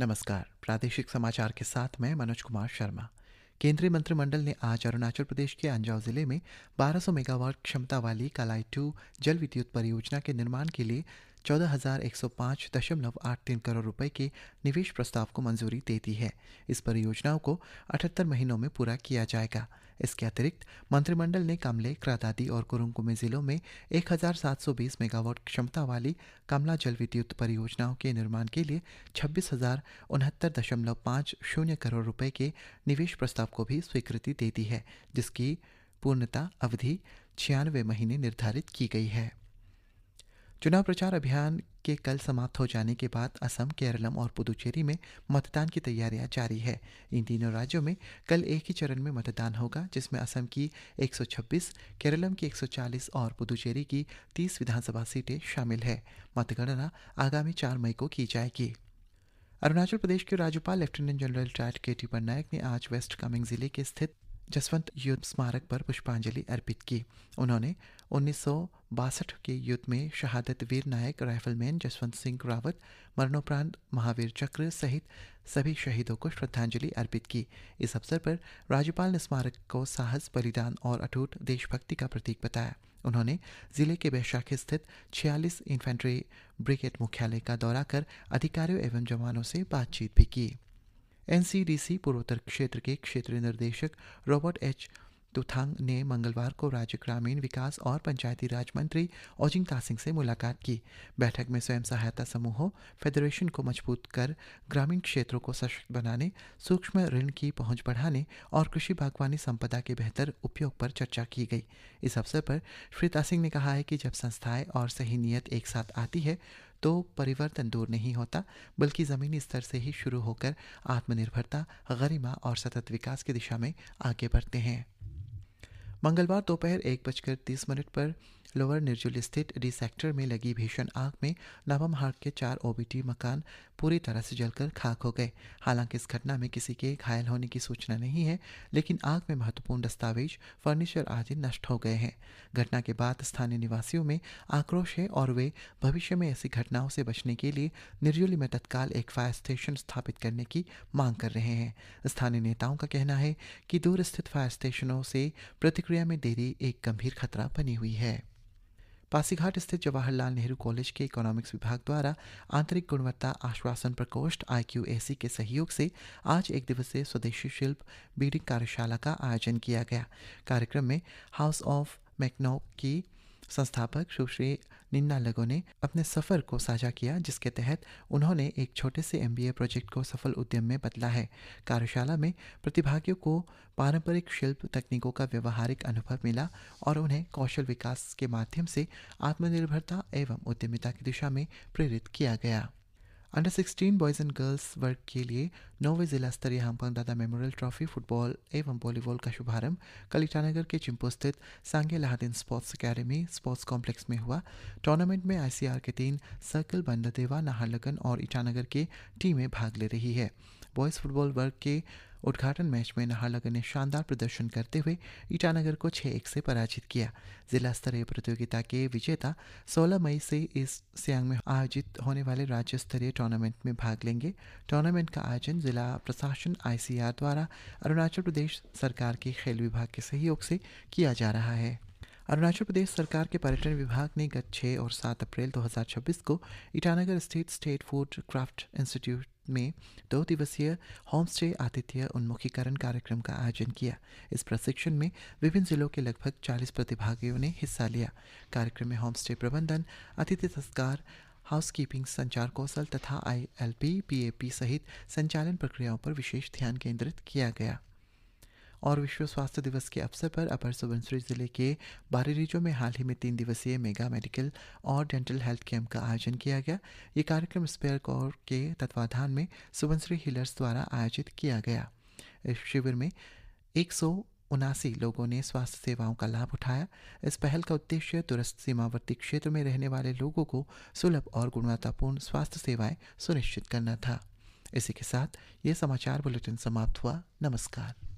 नमस्कार। प्रादेशिक समाचार के साथ मैं मनोज कुमार शर्मा। केंद्रीय मंत्रिमंडल ने आज अरुणाचल प्रदेश के अंजाव जिले में 1200 मेगावाट क्षमता वाली कलाई 2 जल विद्युत परियोजना के निर्माण के लिए 14,105.83 करोड़ रुपए के निवेश प्रस्ताव को मंजूरी दे दी है। इस परियोजना को 78 महीनों में पूरा किया जाएगा। इसके अतिरिक्त मंत्रिमंडल ने कामले, क्रादादी और कुरुंग जिलों में 1,720 मेगावाट क्षमता वाली कमला जल विद्युत परियोजनाओं के निर्माण के लिए 26,069.50 करोड़ रुपए के निवेश प्रस्ताव को भी स्वीकृति दे दी है, जिसकी पूर्णता अवधि 96 महीने निर्धारित की गई है। चुनाव प्रचार अभियान के कल समाप्त हो जाने के बाद असम, केरलम और पुदुचेरी में मतदान की तैयारियां जारी है। इन तीनों राज्यों में कल एक ही चरण में मतदान होगा, जिसमें असम की 126, केरलम की 140 और पुदुचेरी की 30 विधानसभा सीटें शामिल है। मतगणना आगामी 4 मई को की जाएगी। अरुणाचल प्रदेश के राज्यपाल लेफ्टिनेंट जनरल टाट केटी पन्नायक ने आज वेस्ट कामेंग जिले के स्थित जसवंत युद्ध स्मारक पर पुष्पांजलि अर्पित की। उन्होंने 1962 के युद्ध में शहादत वीर नायक राइफलमैन जसवंत सिंह रावत, मरणोपरांत महावीर चक्र सहित सभी शहीदों को श्रद्धांजलि अर्पित की। इस अवसर पर राज्यपाल ने स्मारक को साहस, बलिदान और अटूट देशभक्ति का प्रतीक बताया। उन्होंने जिले के बैशाखी स्थित 46 इन्फेंट्री ब्रिगेड मुख्यालय का दौरा कर अधिकारियों एवं जवानों से बातचीत भी की। एनसीडीसी पूर्वोत्तर क्षेत्र के क्षेत्रीय निर्देशक रॉबर्ट एच तुथांग ने मंगलवार को राज्य ग्रामीण विकास और पंचायती राज मंत्री ओजिंग तासिंग से मुलाकात की। बैठक में स्वयं सहायता समूहों, फेडरेशन को मजबूत कर ग्रामीण क्षेत्रों को सशक्त बनाने, सूक्ष्म ऋण की पहुंच बढ़ाने और कृषि बागवानी संपदा के बेहतर उपयोग पर चर्चा की गई। इस अवसर पर श्री तासिंग ने कहा है कि जब संस्थाएं और सही नीयत एक साथ आती है तो परिवर्तन दूर नहीं होता, बल्कि ज़मीनी स्तर से ही शुरू होकर आत्मनिर्भरता, गरिमा और सतत विकास की दिशा में आगे बढ़ते हैं। मंगलवार दोपहर 1:30 पर लोअर निर्जुल स्थित डी सेक्टर में लगी भीषण आग में नवम हाट के 4 ओबीटी मकान पूरी तरह से जलकर खाक हो गए। हालांकि इस घटना में किसी के घायल होने की सूचना नहीं है, लेकिन आग में महत्वपूर्ण दस्तावेज, फर्नीचर आदि नष्ट हो गए हैं। घटना के बाद स्थानीय निवासियों में आक्रोश है और वे भविष्य में ऐसी घटनाओं से बचने के लिए निर्जुली में तत्काल एक फायर स्टेशन स्थापित करने की मांग कर रहे हैं। स्थानीय नेताओं का कहना है कि दूर स्थित फायर स्टेशनों से प्रतिक्रिया में देरी एक गंभीर खतरा बनी हुई है। पासीघाट स्थित जवाहरलाल नेहरू कॉलेज के इकोनॉमिक्स विभाग द्वारा आंतरिक गुणवत्ता आश्वासन प्रकोष्ठ IQAC के सहयोग से आज एक दिवसीय स्वदेशी शिल्प बीडिंग कार्यशाला का आयोजन किया गया। कार्यक्रम में हाउस ऑफ मैकनो की संस्थापक सुश्री निन्ना लगो ने अपने सफ़र को साझा किया, जिसके तहत उन्होंने एक छोटे से MBA प्रोजेक्ट को सफल उद्यम में बदला है। कार्यशाला में प्रतिभागियों को पारंपरिक शिल्प तकनीकों का व्यवहारिक अनुभव मिला और उन्हें कौशल विकास के माध्यम से आत्मनिर्भरता एवं उद्यमिता की दिशा में प्रेरित किया गया। अंडर 16 बॉयज़ एंड गर्ल्स वर्ग के लिए 9वें जिला स्तरीय हम्पंग दादा मेमोरियल ट्रॉफी फुटबॉल एवं वॉलीबॉल का शुभारंभ कल ईटानगर के चिंपो स्थित सांगे लाहदीन स्पोर्ट्स अकेडमी स्पोर्ट्स कॉम्प्लेक्स में हुआ। टूर्नामेंट में ICR के 3 सर्कल, बंदरदेवा, नाहरलगुन और ईटानगर की टीमें भाग ले रही है। बॉयज़ फुटबॉल वर्ग के उद्घाटन मैच में नाहरलगुन ने शानदार प्रदर्शन करते हुए ईटानगर को 6-1 से पराजित किया। जिला स्तरीय प्रतियोगिता के विजेता 16 मई से इस सियांग में आयोजित होने वाले राज्य स्तरीय टूर्नामेंट में भाग लेंगे। टूर्नामेंट का आयोजन जिला प्रशासन ICR द्वारा अरुणाचल प्रदेश सरकार के खेल विभाग के सहयोग से किया जा रहा है। अरुणाचल प्रदेश सरकार के पर्यटन विभाग ने गत 6 और 7 अप्रैल 2026 को ईटानगर स्थित स्टेट फूड क्राफ्ट इंस्टीट्यूट में 2 दिवसीय होम स्टे आतिथ्य उन्मुखीकरण कार्यक्रम का आयोजन किया। इस प्रशिक्षण में विभिन्न जिलों के लगभग 40 प्रतिभागियों ने हिस्सा लिया। कार्यक्रम में होम स्टे प्रबंधन, अतिथि सत्कार, हाउसकीपिंग, संचार कौशल तथा ILP, PAP सहित संचालन प्रक्रियाओं पर विशेष ध्यान केंद्रित किया गया। और विश्व स्वास्थ्य दिवस के अवसर पर अपर सुबनसिरी जिले के बारीरीजो में हाल ही में 3 दिवसीय मेगा मेडिकल और डेंटल हेल्थ कैंप का आयोजन किया गया। ये कार्यक्रम स्पेयर कोर के तत्वाधान में सुबनसिरी हीलर्स द्वारा आयोजित किया गया। इस शिविर में 179 लोगों ने स्वास्थ्य सेवाओं का लाभ उठाया। इस पहल का उद्देश्य दूरस्थ सीमावर्ती क्षेत्र में रहने वाले लोगों को सुलभ और गुणवत्तापूर्ण स्वास्थ्य सेवाएं सुनिश्चित करना था। इसी के साथ ये समाचार बुलेटिन समाप्त हुआ। नमस्कार।